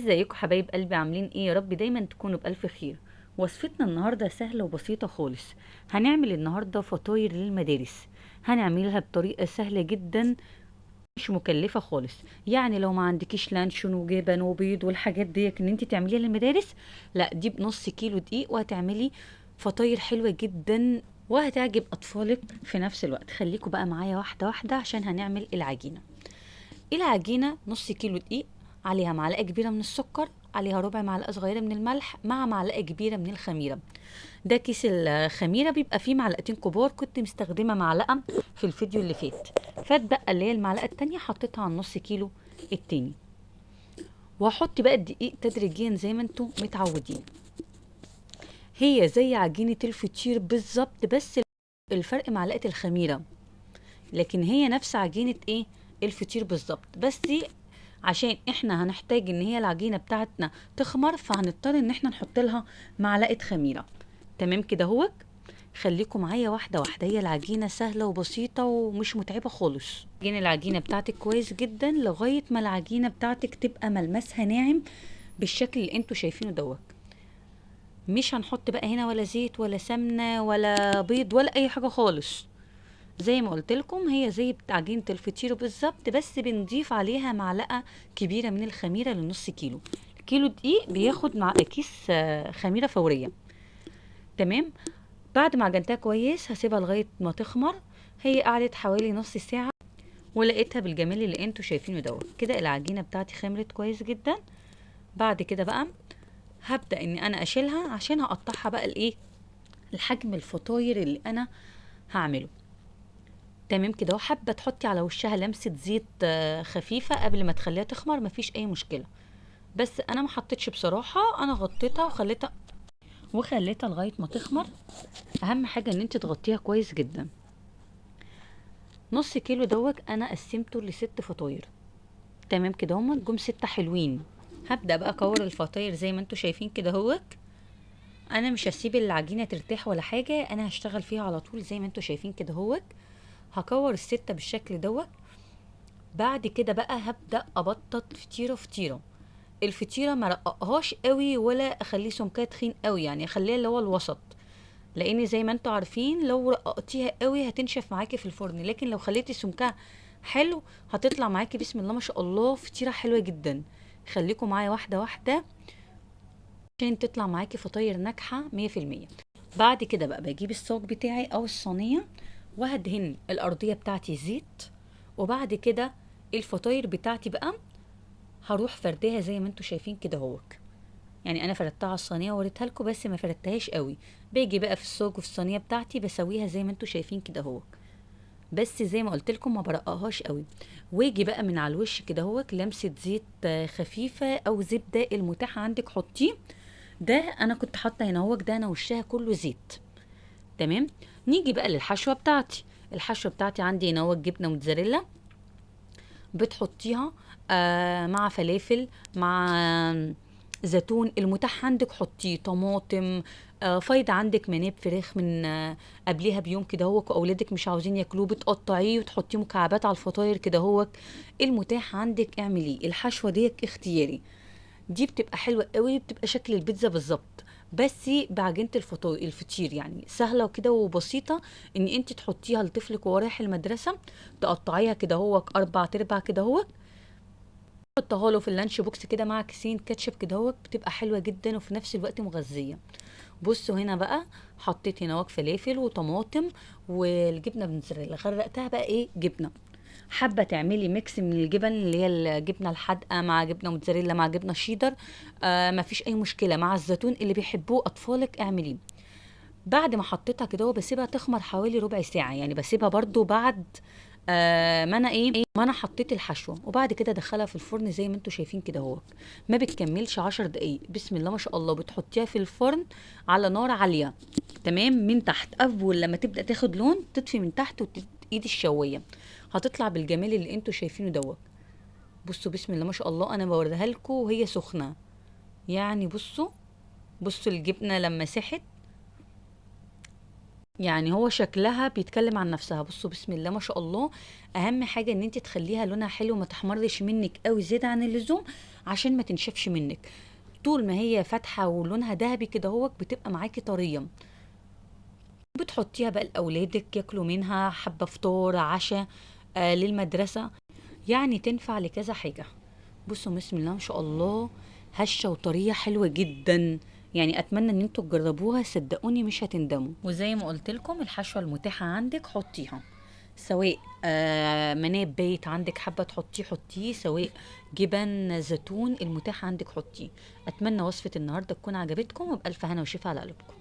ازيكم حبايب قلبي؟ عاملين ايه؟ يا رب دايما تكونوا بألف خير. وصفتنا النهارده سهله وبسيطه خالص. هنعمل النهارده فطاير للمدارس. هنعملها بطريقه سهله جدا، مش مكلفه خالص. يعني لو ما عندكيش لانشون وجبن وبيض والحاجات دي ان انت تعمليها للمدارس، لا دي بنص كيلو دقيق وهتعملي فطاير حلوه جدا وهتعجب اطفالك في نفس الوقت. خليكم بقى معايا واحده واحده عشان هنعمل العجينه. العجينة نص كيلو دقيق، عليها معلقة كبيرة من السكر، عليها ربع معلقة صغيرة من الملح، مع معلقة كبيرة من الخميرة. ده كيس الخميرة بيبقى فيه معلقتين كبار، كنت مستخدمة معلقة في الفيديو اللي فات بقى اللي هي المعلقة التانية حطيتها على النص كيلو التاني. وهحط بقى الدقيق تدريجيا زي ما انتم متعودين. هي زي عجينة الفطير بالظبط، بس الفرق معلقة الخميرة، لكن هي نفس عجينة ايه؟ الفطير بالظبط. بس دي عشان احنا هنحتاج ان هي العجينة بتاعتنا تخمر، فهنضطر ان احنا نحط لها معلقة خميرة. تمام كده هو. خليكم معايا واحدة واحدة، هي العجينة سهلة وبسيطة ومش متعبة خالص. العجينة بتاعتك كويس جدا لغاية ما العجينة بتاعتك تبقى ملمسها ناعم بالشكل اللي انتوا شايفينه دوت. مش هنحط بقى هنا ولا زيت ولا سمنة ولا بيض ولا اي حاجة خالص. زي ما قلت لكم هي زي عجينة الفطير بالظبط، بس بنضيف عليها معلقة كبيرة من الخميرة لنص كيلو. كيلو دقيق بياخد مع كيس خميرة فورية. تمام. بعد ما عجنتها كويس هسيبها لغاية ما تخمر. هي قعدت حوالي نص ساعة ولقيتها بالجمال اللي انتوا شايفينه دوت. كده العجينة بتاعتي خمرت كويس جدا. بعد كده بقى هبدأ ان انا اشيلها عشان هقطعها بقى الايه، الحجم الفطاير اللي انا هعمله. تمام كده. وحابه تحطي على وشها لمسه زيت خفيفه قبل ما تخليها تخمر، مفيش اي مشكله. بس انا ما حطيتش بصراحه، انا غطيتها وخليتها لغايه ما تخمر. اهم حاجه ان انت تغطيها كويس جدا. نص كيلو دوت انا قسمته لست فطاير. تمام كده، هما جم ستة حلوين. هبدا بقى اكور الفطاير زي ما انتوا شايفين كده هوت. انا مش هسيب العجينه ترتاح ولا حاجه، انا هشتغل فيها على طول زي ما انتوا شايفين كده هوت. هكور الستة بالشكل دوت. بعد كده بقى هبدأ أبطط فطيرة فطيرة. الفطيرة ما رققهاش قوي ولا أخليه سمكها تخين قوي، يعني أخليها اللي هو الوسط. لأن زي ما انتوا عارفين لو رققتيها قوي هتنشف معاكي في الفرن، لكن لو خليتي سمكها حلو هتطلع معاكي بسم الله ما شاء الله فطيرة حلوة جدا. خليكم معايا واحدة واحدة عشان تطلع معاكي فطاير ناجحة 100%. بعد كده بقى بجيب الصاج بتاعي أو الصينية وهدهن الأرضية بتاعتي زيت. وبعد كده الفطاير بتاعتي بقى هروح فرداها زي ما انتوا شايفين كده اهوت. يعني انا فردتها على الصينيه ووريتها لكم بس ما فردتهاش قوي. باجي بقى في الصاج وفي الصينيه بتاعتي بسويها زي ما انتوا شايفين كده اهوت. بس زي ما قلت لكم ما برققهاش قوي. واجي بقى من على الوش كده اهوت لمسه زيت خفيفه او زبده المتاح عندك حطيه. ده انا كنت حاطه هنا اهوت، ده انا وشها كله زيت. تمام. نيجي بقى للحشوه بتاعتي. الحشوه بتاعتي عندي هنا اهوت جبنه موتزاريلا بتحطيها مع فلافل، مع زيتون المتاح عندك حطيه، طماطم، فايدة عندك مناب فراخ من قبليها بيوم كده هو، واولادك مش عاوزين ياكلوه بتقطعيه وتحطيه مكعبات على الفطاير كده هو. المتاح عندك اعمليه. الحشوه ديت اختياري. دي بتبقى حلوه قوي، بتبقى شكل البيتزا بالظبط. بس بعجينه الفطير يعني سهله وكده وبسيطه ان انت تحطيها لطفلك وهو رايح المدرسه. تقطعيها كده هو اربع تربع كده هو، تحطها له في اللانش بوكس كده مع كيسين كاتشب كده هو، بتبقى حلوه جدا وفي نفس الوقت مغذيه. بصوا هنا بقى حطيت هنا فلافل وطماطم والجبنه الموتزاريلا، غرقتها بقى ايه جبنه. حابه تعملي ميكس من الجبن اللي هي الجبنه الحادقه مع جبنه موتزاريلا مع جبنه شيدر، مفيش اي مشكله. مع الزيتون اللي بيحبوه اطفالك اعمليه. بعد ما حطيتها كده بسيبها تخمر حوالي ربع ساعة، يعني بسيبها برضو بعد ما انا ايه ما انا حطيت الحشوة. وبعد كده ادخلها في الفرن زي ما انتوا شايفين كده اهو. ما بتكملش 10 دقايق بسم الله ما شاء الله. بتحطيها في الفرن على نار عالية. تمام. من تحت اول لما تبدأ تاخد لون تطفي من تحت وتيجي الشواية. هتطلع بالجمال اللي انتوا شايفينه دوت. بصوا بسم الله ما شاء الله، انا بوريها لكم وهي سخنة. يعني بصوا، بصوا الجبنة لما سحت. يعني هو شكلها بيتكلم عن نفسها. بصوا بسم الله ما شاء الله. اهم حاجه ان انت تخليها لونها حلو، ما تحمرش منك قوي زياده عن اللزوم عشان ما تنشفش منك. طول ما هي فاتحه ولونها ذهبي كده هو بتبقى معاكي طريه. بتحطيها بقى لاولادك ياكلوا منها، حبه فطار عشاء، للمدرسه، يعني تنفع لكذا حاجه. بصوا بسم الله ما شاء الله، هشه وطريه حلوه جدا. يعني اتمنى ان انتوا تجربوها، صدقوني مش هتندموا. وزي ما قلت لكم الحشوه المتاحه عندك حطيها، سواء مناب بايت عندك حابه تحطيه حطيه، سواء جبن زيتون المتاح عندك حطيه. اتمنى وصفه النهارده تكون عجبتكم، وبالف هنا وشفا على قلبكم.